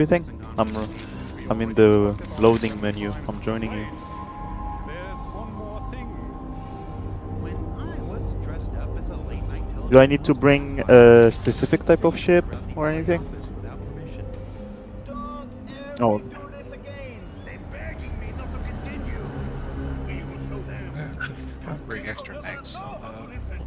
Everything? I'm in the loading menu. I'm joining you. There's one more thing. When I was dressed up as a late night television Do I need to bring a specific type of ship or anything? without permission. Don't Oh, ever do this again. They're begging me not to continue. We will show them. Bring extra tanks.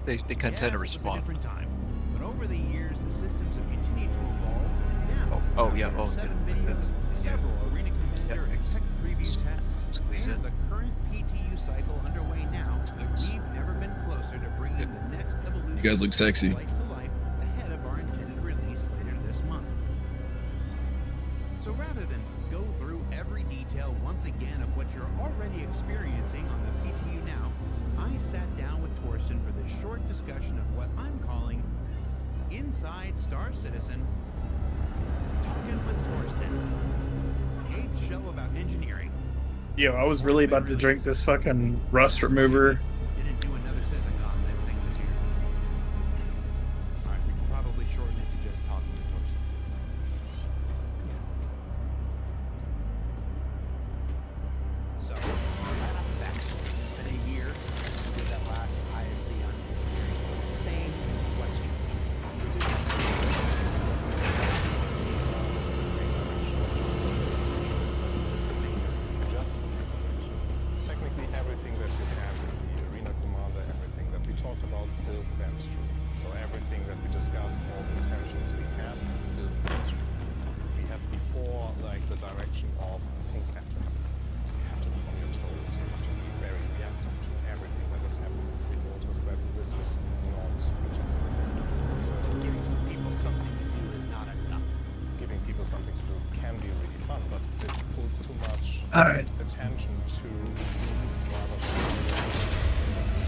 They can tend to respond. Different time. But over the years, the systems have continued to evolve. And now, Oh, yeah. after Oh, 7 yeah. videos, several arena commander and tech preview tests, Squeeze and in. the current PTU cycle underway now, we've never been closer to bringing the next evolution. You guys look sexy. Life to life ahead of our intended release later this month. So rather than go through every detail once again of what you're already experiencing on the PTU now, I sat down with Torsten for this short discussion of what I'm calling Inside Star Citizen. Talking with Torsten. 8th show about engineering. Yo, I was really about to drink this fucking rust remover. Didn't do another CitizenCon thing this year. Alright, we can probably shorten it to just talking with Torsten. So, right off the bat, it's been a year since that last ISC on engineering. Same question. Just the privilege. Technically, everything that we have in the Arena Commander, everything that we talked about still stands true. So everything that we discussed, all the intentions we had, still stands true. We had before, like, the direction of things have to happen. You have to be on your toes. You have to be very reactive to everything that is happening. We noticed that this is an enormous project. So Giving some people something to do is not enough. giving people something to do can be really fun, but it pulls too much Alright. attention to these rather than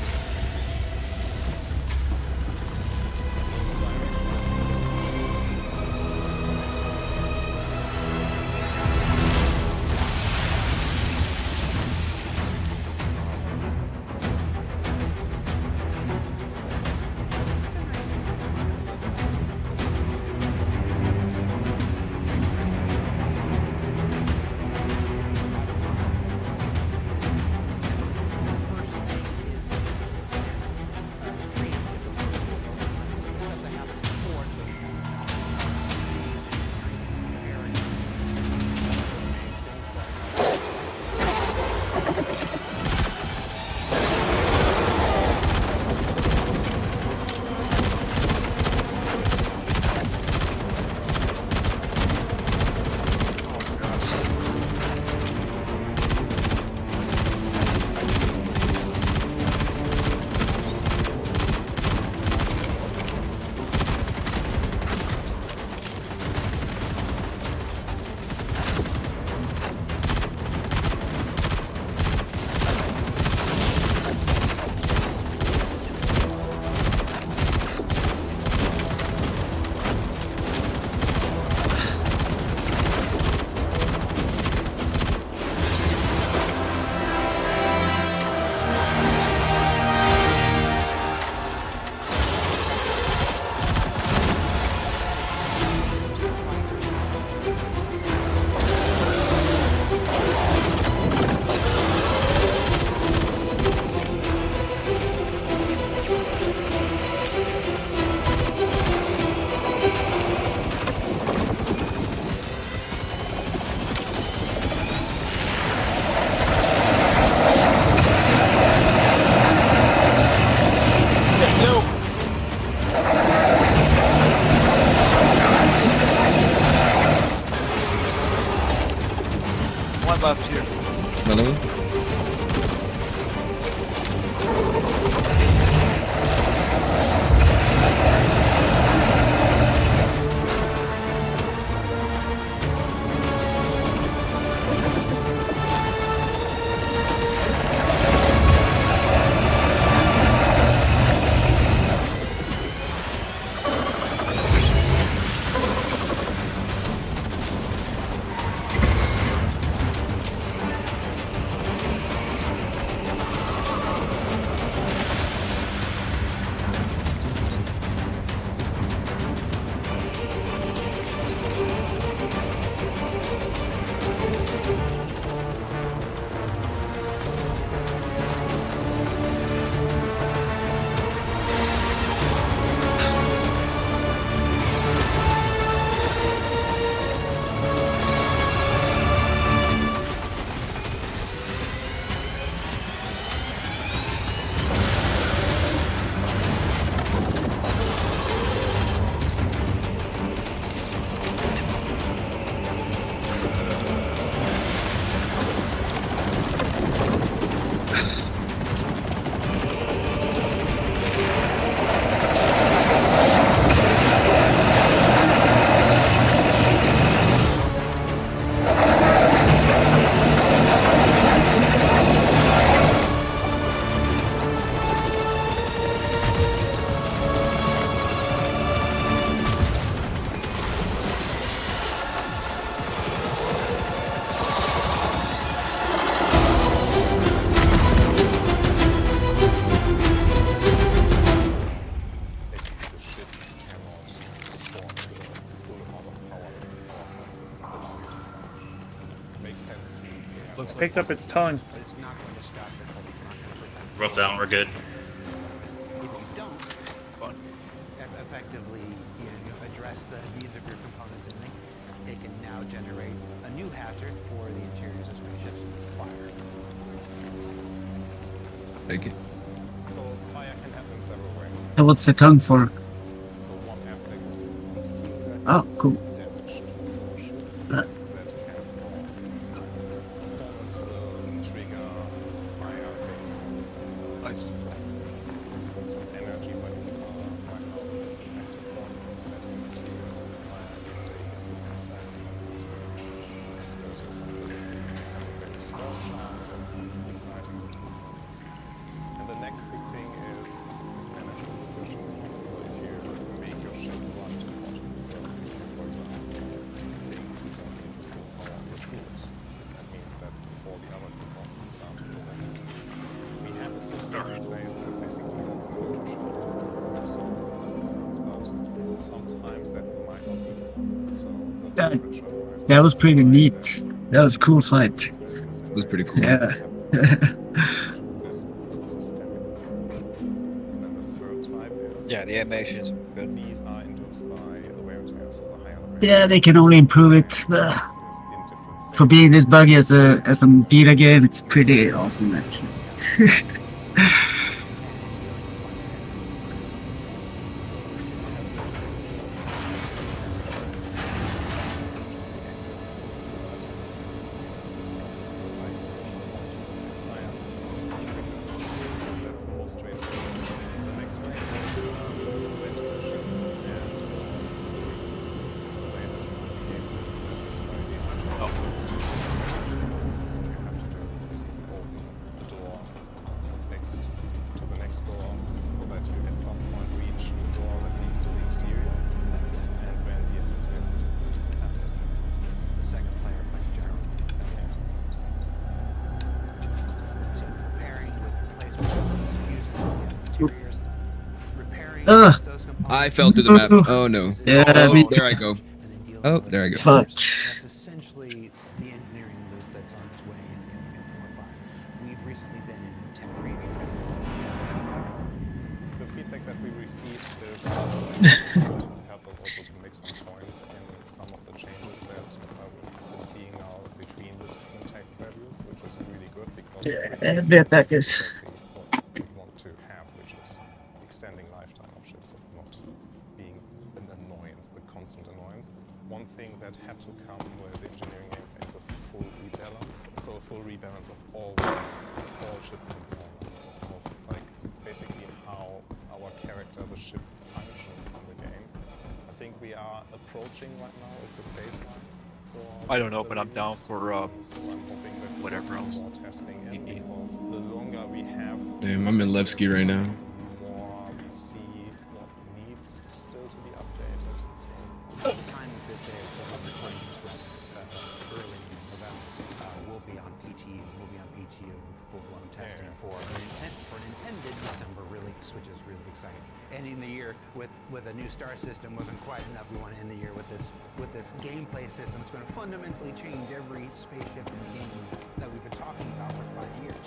One left here. Another one? sets to repair. Looks Picked up its tongue. But it's not going to stop your hull. It's not going to prevent Rough down, we're good. If you don't fun. effectively address the needs of your components, and it can now generate a new hazard for the interiors of spaceships: fire. Take it. So fire can happen several ways. And what's the tongue for? So one aspect is steel that Oh, has cool. damage to your ship Uh. that can cause components will trigger fire based on Nice. so energy weapons are right now the most effective one in setting materials on fire if they get there's just having very small chance of igniting the components. And the next big thing is managing the vision. So if you make your ship run too hot, so if you, for example, think you don't need the full power of the tools, that means that all the other components start to overheat. We have a system in place that basically is the motor shaft of some of the components, but sometimes that might not be enough. So the That- temperature rises That was pretty so high neat. that That was a cool fight. It was pretty cool. Yeah. Yeah, the animation is good. These are induced by the wear and tear, so the higher the wear and Yeah, they can only improve it. tear is in different stages. For being this buggy as a beta game, it's pretty awesome actually. That's the most straightforward. The next one is ventilation and the way that Oh, so you have to do basically open the door next to the next door so that you at some point reach the door that leads to the exterior, and when the atmosphere It's the second player playing General. So repairing with replacement using the interiors, repairing Ugh. those components. I fell through the map. Oh no. Yeah, Oh, me there I go. and then dealing Oh, with there I go. Fuck. That's essentially the engineering loop that's on its way in 4.5. We've recently been in tech preview testing. The feedback that we received is to help us also to make some points in some of the changes that we've been seeing now between the different tech previews, which is really good because Yeah, the attack is. exactly what we want to have, which is extending lifetime of ships and not being an annoyance, a constant annoyance. One thing that had to come with engineering gameplay is a full rebalance. So a full rebalance of all weapons, of all ship components, of like basically how our character, the ship, functions in the game. I think we are approaching right now a good baseline for. I don't know, the but I'm down release. for, So I'm hoping that we whatever get else. more testing in, because the longer we have. Damn, I'm in Levski right now. The more we see what needs still to be updated. So At the time of this is recording this early in November. We'll be on PTU. We'll be on PTU with full-blown testing Yeah. for an intended December release, which is really exciting. Ending the year with a new star system wasn't quite enough. We want to end the year with this gameplay system. It's going to fundamentally change every spaceship in the game that we've been talking about for 5 years.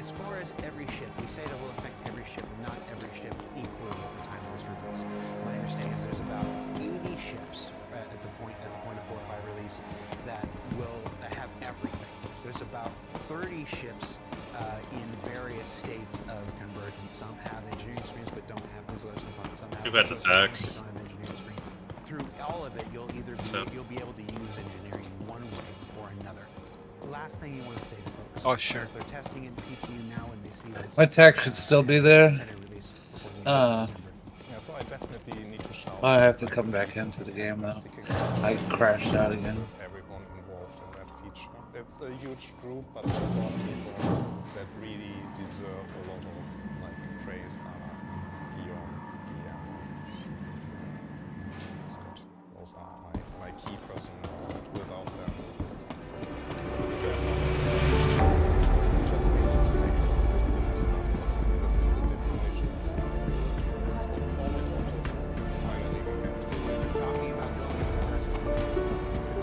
As far as every ship, we say that will affect every ship, not every ship equally at the time of this release. My understanding is there's about 80 ships at the point of 4.5 release that will have everything. There's about 30 ships in various states of conversion. Some have engineering screens but don't have visual components. Some have Who had the visual tech? components but don't have engineering screens. Through all of it, you'll either you'll be able to use engineering one way or another. Last thing you want to say to folks. Oh, sure. If they're testing in PTU now and they see this. My tech should still be there. Release before the end of December. yeah, so I definitely need to shout. I have to come back into the game now. I crashed out again. With everyone involved in that feature. It's a huge group, but there are a lot of people that really deserve a lot of like praise. Guillaume, so it's good. Those are my key personnel. That without them, it's gonna be just need to stay. This is Star Citizen. This is the definition of Star Citizen. This is what we always wanted. Finally, we have to. Talking about going to this.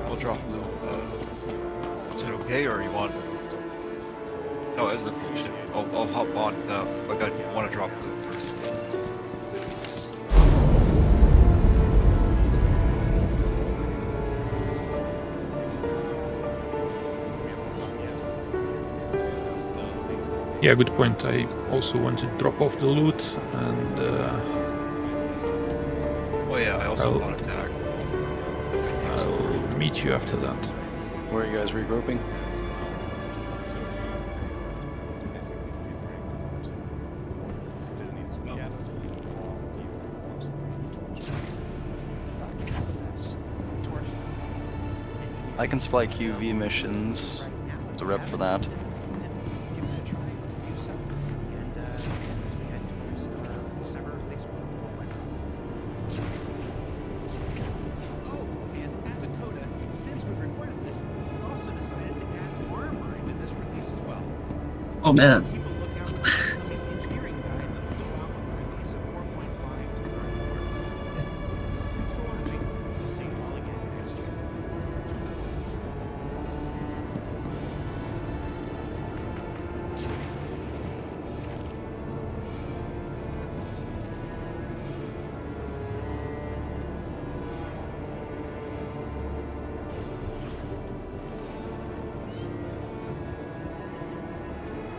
We'll drop Lou. It's here. Is that okay, or you want? No, it's a cool ship. I'll hop on. I want to drop the first. Yeah, good point. I also want to drop off the loot and Oh yeah, I also I'll- want to attack. I'll meet you after that. Where are you guys regrouping? Still needs to be added. I can supply QV missions. There's a rep for that. Oh, and as a coda, since we recorded this, we also decided to add armor into this release as well. Oh man. Keep a lookout for the upcoming engineering guide that'll go out with the release of 4.5 to learn more. Thanks for watching. We'll see you all again next year.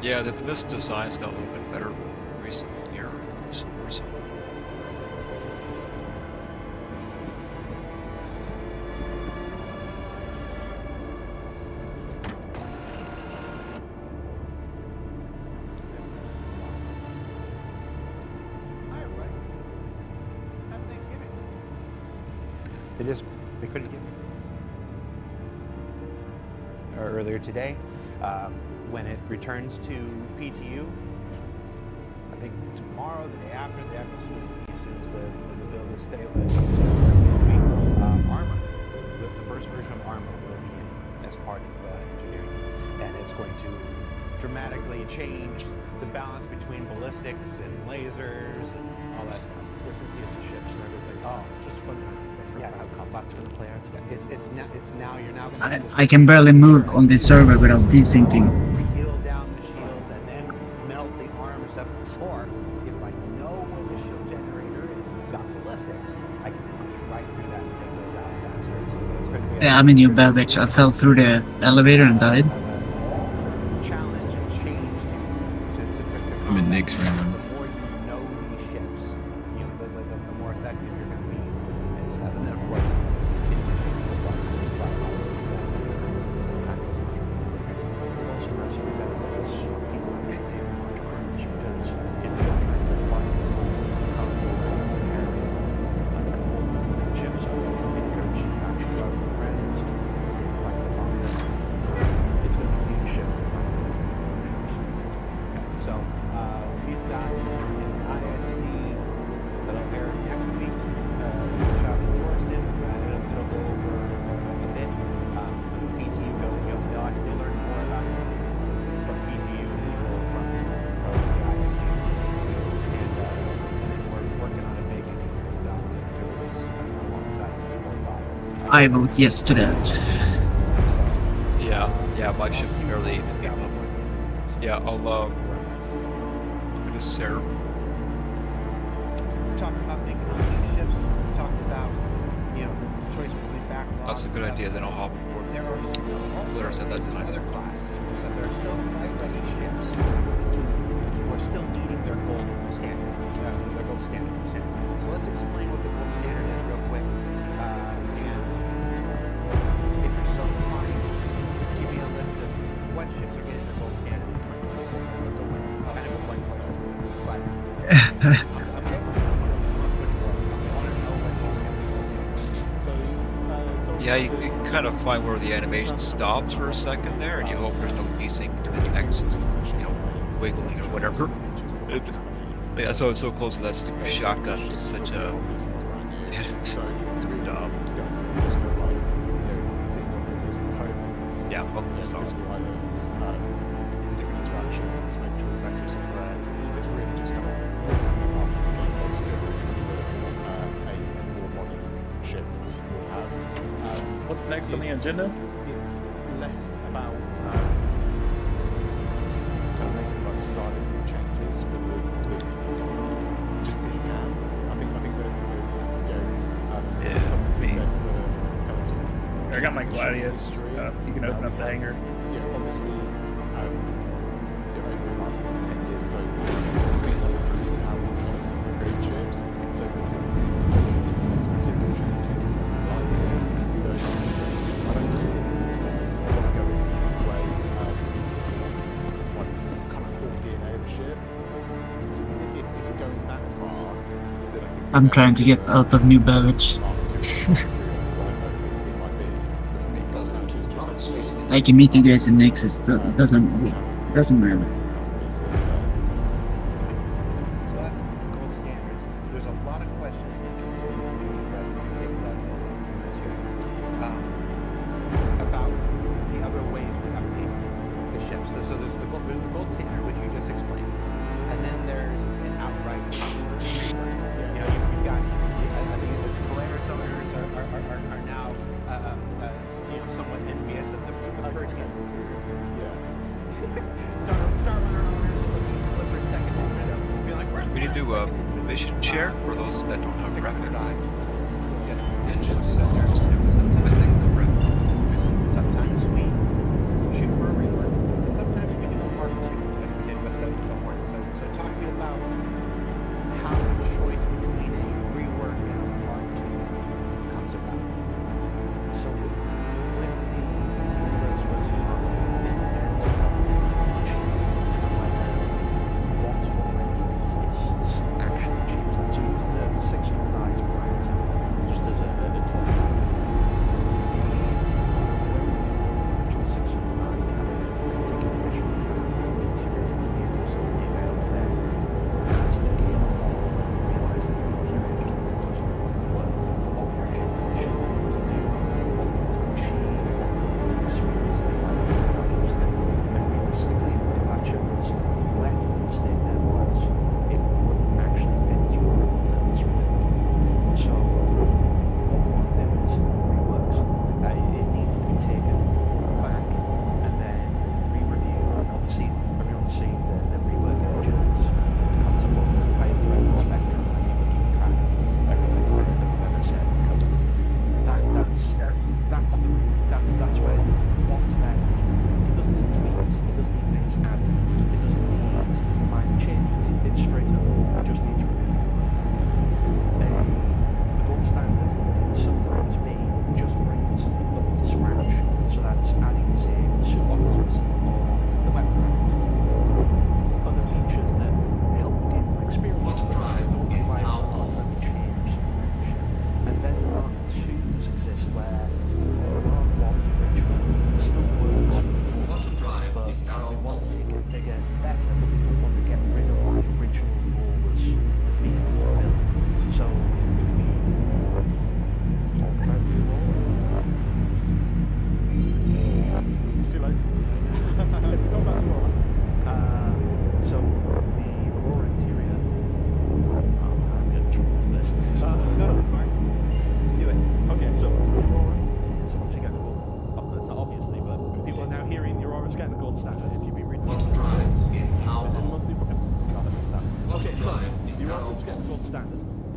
Yeah, this design's got a little bit better recent year or so. Hi, everybody. Happy Thanksgiving. They couldn't get me. Earlier today, when it returns to PTU, I think tomorrow, the day after, as soon as the build is stable, Armor, the first version of Armor will be in as part of engineering, and it's going to dramatically change the balance between ballistics and lasers and all that stuff. Different types of ships and everything. Oh, just fun. Yeah, how combat's going to play out. It's now you're now going to I can barely move on this server without desyncing. heal down the shields and then melt the armor stuff. Or if I know where the shield generator is, got ballistics, I can punch right through that and take those out faster. It's going to be Yeah, I'm in you, bad bitch. I fell through the elevator and died. challenge and change to I'm in combat. Nyx right now. The more you know these ships, you know, the more effective you're going to be and stuff. And then of course, continue to change the weapons and fire all over the time goes on. It also has some benefits. People appreciate large arms because if you're trying to find ships, encourage actually go with friends, fight the bomber. It's going to be a ship. So we've got an ISC that'll air next week. Shop in Torreston. It'll go over a bit. When the PTU goes, you'll learn more about it from PTU than you will from the ISC. And then we're working on a big engineering document to release alongside the 4.5. I vote yes to that. Yeah, my ship barely. Yeah, I'm gonna serve. We talked about making relationships. We talked about, the choice between backlog. That's a good idea. Then I'll hop aboard. There are Players at that time. other class, so there are still flight-ready ships who are still meeting their gold standard. So let's explain what the gold standard is real quick. And if you're so inclined, give me a list of what ships are getting the gold standard in 2026. That's kind of a one question. But I'm good with it. I want to know what gold standard is. Yeah, you kind of find where the animation stops for a second there, and you hope there's no desync to the next, wiggling or whatever. Yeah, so it's so close to that stupid shotgun. It's such a dumb. Yeah, fuck this stuff. What's next on the agenda? It's less about kind of making like stylistic changes with the just because you can. I think there's something to be said for kind of. I got my Gladius. You can open up the hangar. Yeah, obviously, over the last 10 years or so, we've been able to improve how we recruit ships. So there's considerable changes. Like, I don't really want to go into the way one kind of full DNA of a ship. If you're going that far, then I think I'm trying to get out of New Beverage. I can meet you guys in Nexus. Doesn't matter. So that's gold standards. There's a lot of questions that can be about the other ways we update the ships. So there's the gold standard, which you just explained, and then there's an outright rework. You know, you've got I think the Polaris owners are now somewhat envious of the purchase. Star Runner owners look for a second and be like, We need to do a mission share for those that don't have rep. Sometimes we shoot for a rework, and sometimes we do a Mark II, like we did with the Hornet. So talk to me about how the choice between a rework and a Mark II comes about. So with the Polaris versus Mark II, it depends on what's actually cheap. So using the 609 price, just as a top.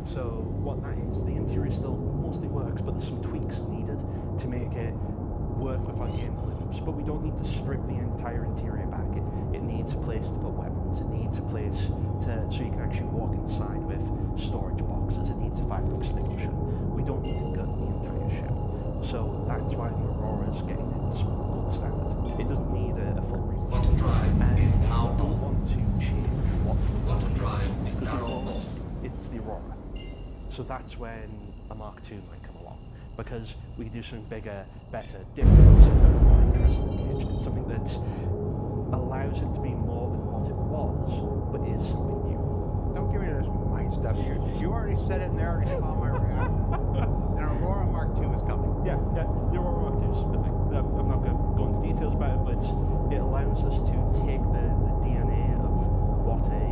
So what that is, the interior still mostly works, but there's some tweaks needed to make it work without getting loops. But we don't need to strip the entire interior back. It needs a place to put weapons. It needs a place so you can actually walk inside with storage boxes. It needs a fire extinguisher. We don't need to gut the entire ship. So that's why the Aurora is getting its gold standard. It doesn't need a full rebuild. And we don't want to change what is it's the Aurora. So that's when a Mark II might come along, because we can do something bigger, better, different, something more interesting, engaging, something that allows it to be more than what it was, but is something new. Don't give me this mind stuff. You already said it and they already saw my reaction. An Aurora Mark II is coming. Yeah, the Aurora Mark II is a thing. I'm not going to go into details about it, but it allows us to take the DNA of what a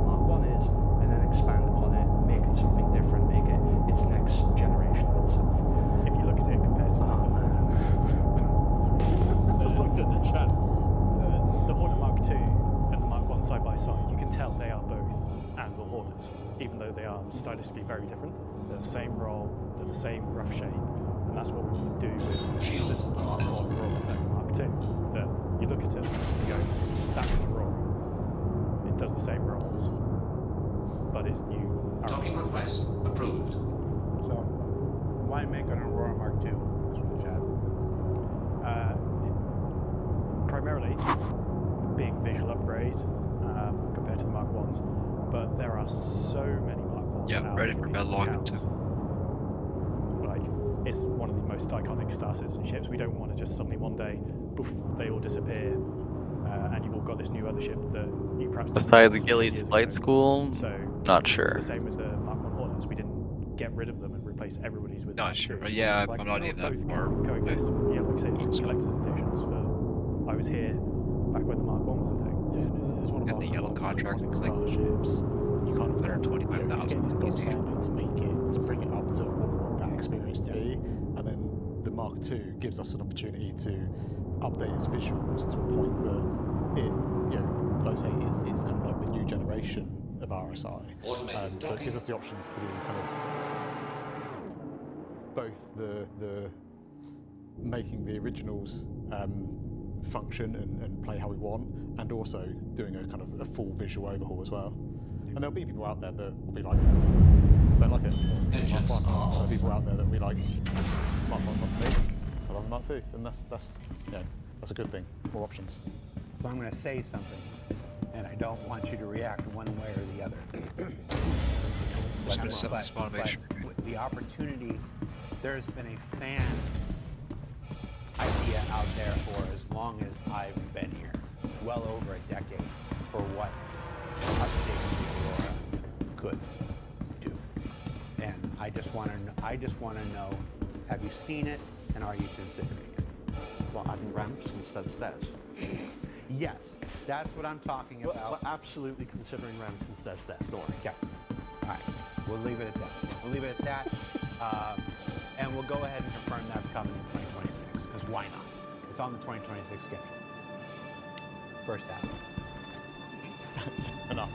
Mark I is and then expand upon it, make it something different, make it its next generation of itself. If you look at it compared to are stylistically very different. They're the same role, they're the same rough shape, and that's what we want to do with this Mark 1 Aurora Tech Mark 2. That you look at it and you go, that's an Aurora. It does the same roles, but it's new. Docking request approved. So, why make an Aurora Mark II? This one, Chad. Primarily, a big visual upgrade compared to the Mark 1s, but there are so many Mark 1s Yeah, out ready for for people to Bell count. too. Like, it's one of the most iconic Star Citizen ships. We don't want to just suddenly one day, poof, they all disappear, and you've all got this new other ship that you perhaps didn't Besides the realize 10 Gillies years Flight ago. School, So not it's sure. the same with the Mark 1 Hornets. We didn't get rid of them and replace everybody's with Not Mark sure. 2s. Yeah, Like, I'm not they even both that far. coexist. Yeah, like I say, it's collector's editions for. I was here back when the Mark 1 was a thing. Yeah, it's one of Got our the yellow contract, iconic like, starships. You kind of you know, it's 125,000. getting this gold standard to make it, to bring it up to what we want that experience to be, and then the Mark II gives us an opportunity to update its visuals to a point that it, you know, like I say, it's kind of like the new generation of RSI. So it gives us the options to do kind of both the making the originals function and play how we want, and also doing a kind of a full visual overhaul as well. And there'll be people out there that will be like, don't like it. Mark 1. There'll be people out there that will be like, Mark 1's not for me. I love Mark 2. And that's you know, that's a good thing. More options. So I'm going to say something, and I don't want you to react one way or the other. Just gonna set my spawnation. But the opportunity, there's been a fan idea out there for as long as I've been here, well over a decade, for what updating the Aurora could do. And I just want to know, have you seen it, and are you considering it? Well, adding ramps instead of stairs. Yes, that's what I'm talking about. We're absolutely considering ramps instead of stairs. Don't worry. Okay. All right. We'll leave it at that. We'll leave it at that. And we'll go ahead and confirm that's coming in 2026, because why not? It's on the 2026 schedule. First half. That's enough.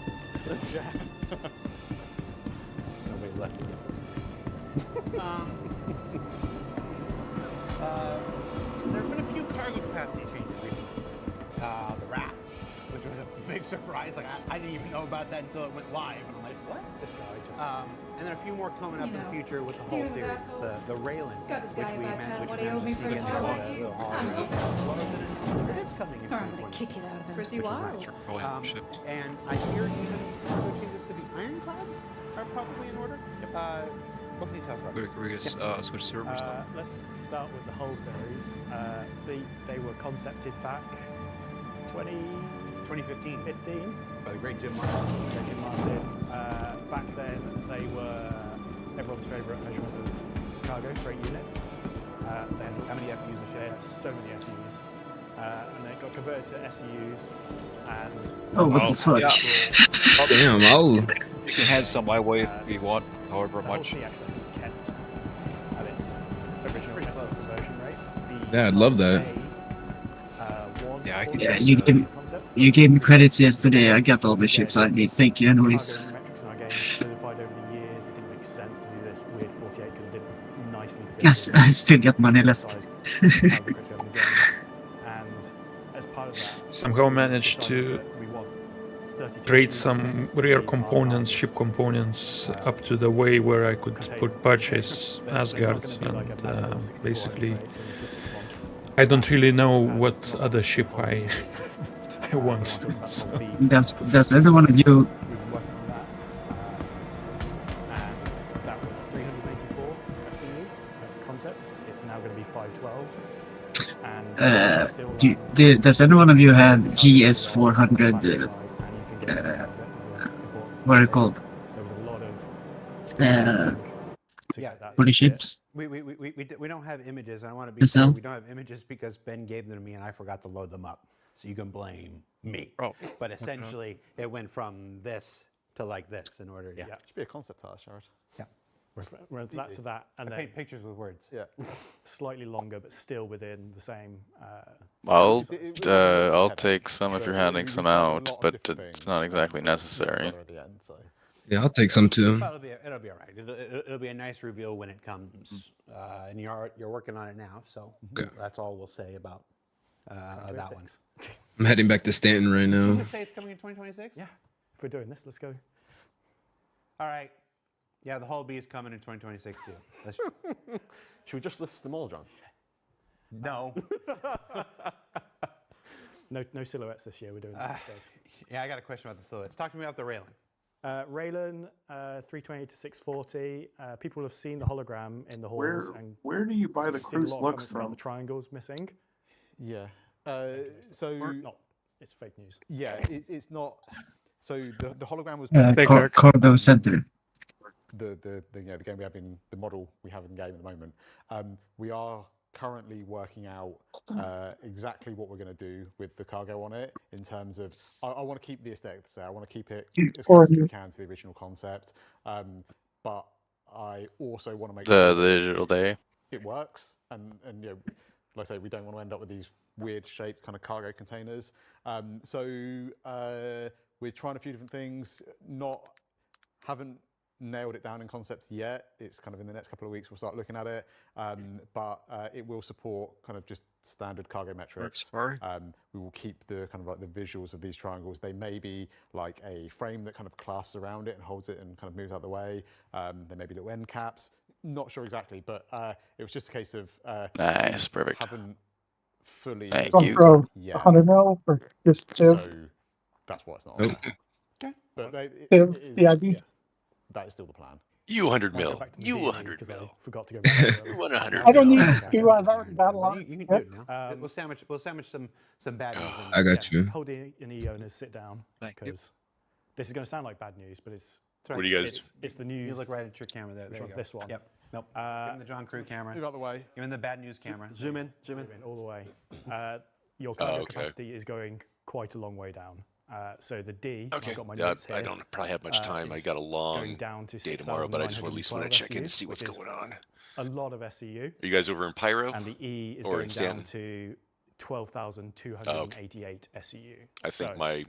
Nobody left again. There have been a few cargo capacity changes recently. The Raft, which was a big surprise. Like I didn't even know about that until it went live, and I'm like, what? This guy just. And then a few more coming up in the future with the whole dealing with series. assholes. The Raylan, Got this guy which we about met, town. which What we do you owe me managed for to his sneak in hard there. work? Little I holiday. know. What was it? It is coming in I'm gonna 2026. kick it out of him. Pretty wild. And I hear even cargo changes to the Ironclad are probably in order. What can you tell us about We just switch servers now. Let's start with the whole series. They were concepted back 2015. 15. By the great Jim Martin. Jim Martin. Back then, they were everyone's favourite measurement of cargo, freight units. They had How many FUs they had so many FUs. And they got converted to SUs. And Oh, what the fuck? Yeah. Damn, I'll. You can hand some my way if you want, however the whole much. thing actually kept at its original SU conversion rate. Yeah, I'd love that. Yeah, I can Yeah, just, you gave me credits yesterday. I got all the ships I need. Thank you, anyways. Cargo metrics in our game solidified over the years. It didn't make sense to do this weird 48 because it didn't nicely fit. Yes, I still got money left. And as part of that, Somehow managed to trade some rare components, ship components, up to the way where I could purchase Asgard, and basically I don't really know what other ship I want. So. Does every one of you and that was 384 SMU concept. It's now going to be 512. And still does any one of you have GS400? What are they called? There was a lot of for the ships? We don't have images. I want to be Yes, clear. sir. We don't have images because Ben gave them to me and I forgot to load them up. So you can blame me. Oh. But essentially, it went from this to like this in order. Yeah. Should be a concept art, Jared. Yeah. We're that to that, and I then paint pictures with words. Yeah. slightly longer, but still within the same. I'll take some if you're handing some out, but it's not exactly necessary. Yeah, I'll take some too. But it'll be all right. It'll be a nice reveal when it comes, and you're working on it now. So that's all we'll say about that one. I'm heading back to Stanton right Did now. you say it's coming in 2026? Yeah. If we're doing this, let's go. All right. Yeah, the Hull B is coming in 2026 too. Should we just list them all, John? No. No silhouettes this year. We're doing this instead. Yeah, I got a question about the silhouettes. Talk to me about the railing. Raylan, 320 to 640. People have seen the hologram in the halls. Where do you buy the seen a cruise lot of looks comments about from? the triangles missing. Yeah. So Or it's not. It's fake news. yeah, it's not. So the hologram was Cargo Center. the game we have in the model we have in game at the moment. We are currently working out exactly what we're going to do with the cargo on it in terms of I want to keep the aesthetics there. I want to keep it as close as we can to the original concept, but I also want to make The sure digital day. it works, and like I say, we don't want to end up with these weird shaped kind of cargo containers. So we're trying a few different things. Haven't nailed it down in concept yet. It's kind of in the next couple of weeks we'll start looking at it, but it will support kind of just standard cargo metrics. We will keep the kind of like the visuals of these triangles. They may be like a frame that kind of clasps around it and holds it and kind of moves out of the way. There may be little end caps. Not sure exactly, but it was just a case of Nice, perfect. haven't fully Thank resolved you. it yet. 100 mil or just two? So that's why it's not on there. But it is, the ID. yeah, that is still the plan. You 100 I'll go mil. back to the You DD 100 because I mil. forgot to go back. You want 100 I don't mil. need to. I've already got a lot. You can do it now. We'll sandwich some bad news. I got you. Holding and E owners sit down because this is going to sound like bad news, but it's What do you guys it's the news. You look right at your camera there. There you Which go. one's this one? Yep. Nope. Give him the John Crew camera. Move out the way. Give him the bad news camera. Zoom in. All the way. Your cargo okay. capacity is going quite a long way down. So the D, Okay. I've got my notes here. I don't probably have much time. I is got a going long down to day tomorrow, but I just at least want to 6,912 check in to see what's which is going on. A lot of SEU. Are you guys over in Pyro? And the E is or going in down Stanton? to 12,288 SEU. I think So,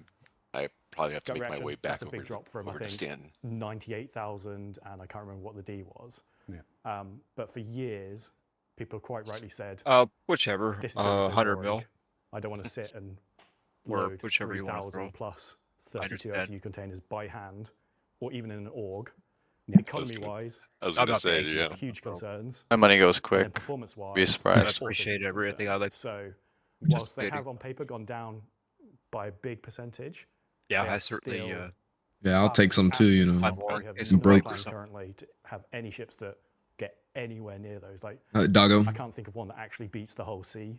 I probably have to gut make my reaction, way back that's a big over, drop from, over I to think, Stanton. 98,000, and I can't remember what the D was. Yeah. But for years, people have quite rightly said, Whichever. this is going to be so 100 boring. mil. I don't want to sit and Or load whichever you wanna 3,000 throw. plus I 32 understand. SU containers by hand, or even in an org. I Economy-wise, was gonna say, yeah. huge concerns. My money goes And then quick. performance-wise, Be surprised. also Appreciate huge everything. I like. So, Just whilst they waiting. have on paper gone down by a big percentage, Yeah, they I are certainly. still Yeah, I'll take some too, you know. Find more. have It's no broke. plan currently to have any ships that get anywhere near those. Like, Doggo. I can't think of one that actually beats the whole C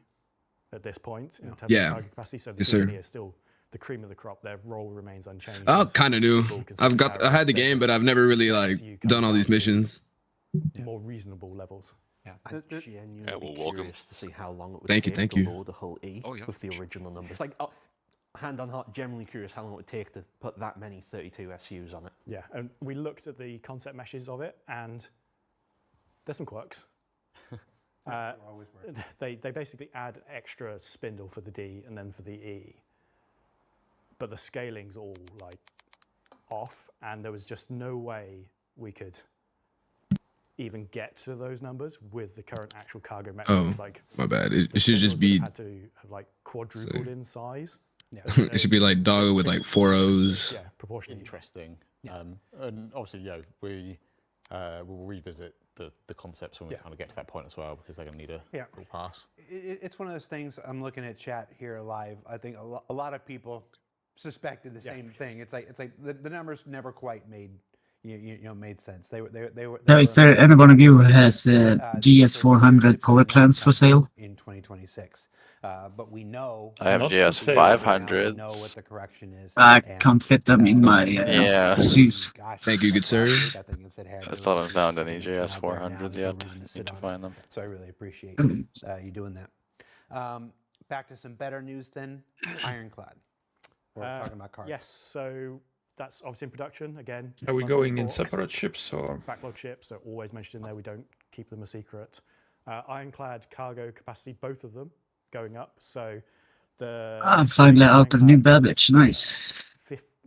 at this point in terms Yeah. of cargo capacity. So the Yes, D sir. is still the cream of the crop. Their role remains unchanged. I as kind of knew. people consider I had the game, but I've never really like SU coming done all these down to missions. more reasonable levels. Yeah. I'm genuinely Yeah, well, welcome. curious to see how long it would Thank you, take thank to you. load the whole E Oh, yeah. with the original numbers. Like, hand on heart, genuinely curious how long it would take to put that many 32 SUs on it. Yeah, and we looked at the concept meshes of it, and there's some quirks. They basically add extra spindle for the D and then for the E, but the scaling's all like off, and there was just no way we could even get to those numbers with the current actual cargo metrics. Oh, like my bad. the It should just spindles would be. have had to have like quadrupled in size. Yeah, It should be like Doggo with like 4 O's. yeah, proportionally. Interesting. And obviously, we will revisit the concepts when we kind of get to that point as well, because they're going to need a full pass. It's one of those things. I'm looking at chat here live. I think a lot of people suspected the same thing. It's like the numbers never quite made made sense. They were. So is there any one of you who has GS400 power plants for sale? In 2026. But we know. I have Not GS for sale. 500. We know what the correction is. I and, can't fit them in my Yeah. shoes. gosh, Thank you, good sir. last week, I think it said, hey, I still haven't found any information out JS there now. 400s There's no yet. reason to Need sit to on it. find them. So I really appreciate you doing that. Back to some better news then. Ironclad. We're talking about cars. Yes, so that's obviously in production again. Are we monthly going in reports. separate ships or? Backlog ships are always mentioned in there. We don't keep them a secret. Ironclad cargo capacity, both of them going up. So the I'm finally out of New Babbage. Nice.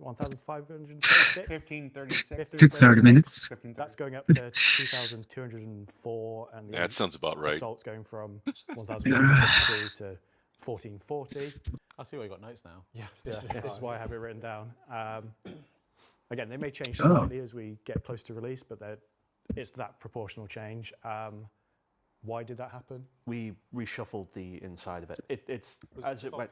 1,536. 1536. Took 30 minutes. That's going up to 2,204, and the Yeah, that sounds about right. assault's going from 1,152 to 1,440. I see why you got notes now. Yeah, this is why I have it written down. Again, they may change slightly as we get close to release, but it's that proportional change. Why did that happen? We reshuffled the inside of it. It's as it went.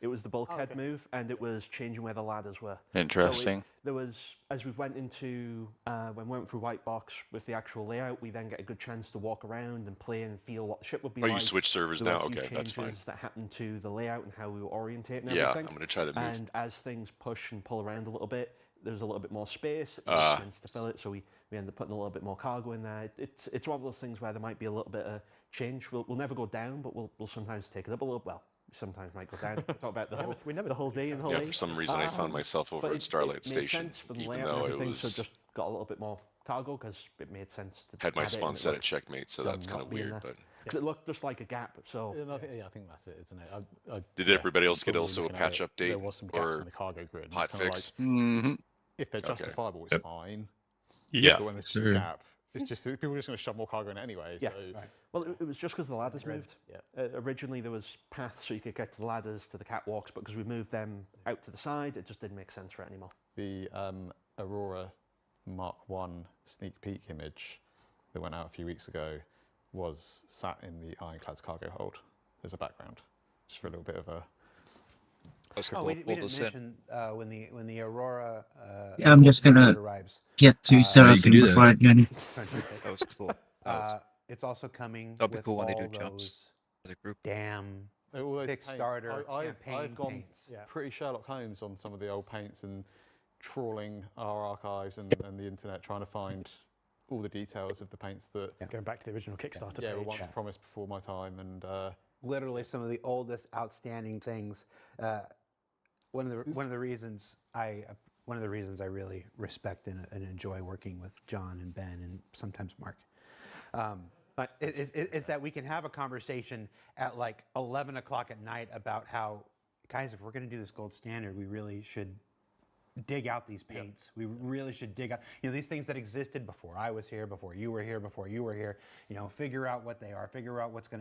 It was the bulkhead move, and it was changing where the ladders were. Interesting. So there was, as we went into, when we went through white box with the actual layout, we then get a good chance to walk around and play and feel what the ship would be Oh, like. you switch servers There were now? a few Okay, that's fine. changes that happened to the layout and how we were orientating Yeah, everything. I'm gonna try to move. And as things push and pull around a little bit, there's a little bit more space. It makes sense to fill it, so we end up putting a little bit more cargo in there. It's one of those things where there might be a little bit of change. We'll never go down, but we'll sometimes take it up a little. Well, sometimes might go down. Talk about the whole day and whole Yeah, day. for some reason I found myself over But at Starlight made Station, sense for the even layout and though it everything, so was just got a little bit more cargo because it made sense to had my add it, spawn and it set at looked checkmate, so dumb that's kind not of being weird. there. But 'Cause it looked just like a gap. So Yeah, I think that's it, isn't it? did everybody else get when we were also a looking at patch it, update There was some gaps or in the cargo grid. and hot it's kinda fix? Like, if they're Okay. justifiable, it's fine. Yeah. But when there's a Sir. gap, it's just people are just going to shove more cargo in anyway. Yeah. So Well, it was just because the ladders moved. Yeah. Originally, there was paths so you could get to the ladders to the catwalks, but because we moved them out to the side, it just didn't make sense for it anymore. the Aurora Mark 1 sneak peek image that went out a few weeks ago was sat in the Ironclad's cargo hold as a background, just for a little bit of a. We didn't mention when the Aurora. Yeah, I'm just gonna arrives. get to Seraphim do that. before I do anything. That was cool. It's also coming. That'll be with cool when they all do jumps those as a group. Damn all those paints. Kickstarter I've campaign gone paints. pretty Sherlock Holmes on some of the old paints and trawling our archives and the internet trying to find all the details of the paints that Going back to the original Kickstarter were page. once promised before my time and. Literally some of the oldest outstanding things. One of the reasons I really respect and enjoy working with John and Ben and sometimes Mark. Is that we can have a conversation at like 11 o'clock at night about how, guys, if we're going to do this gold standard, we really should dig out these paints. We really should dig out, these things that existed before I was here, before you were here, before you were here, figure out what they are, figure out what's going to